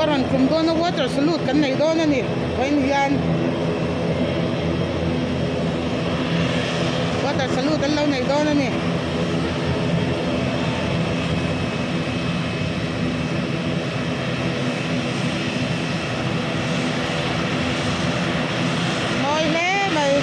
war an kum do na water salute kan nei do na ni wain hian water salute an lo nei do na ni ngồi lé mày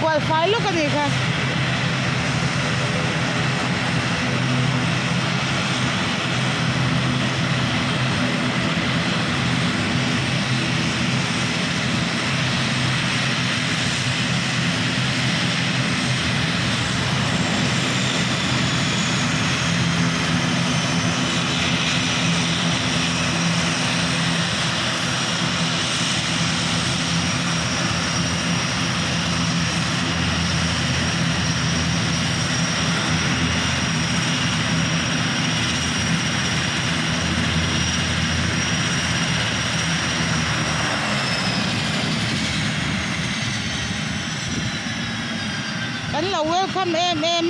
quay phái lúc cái gì kìa anh là welcome em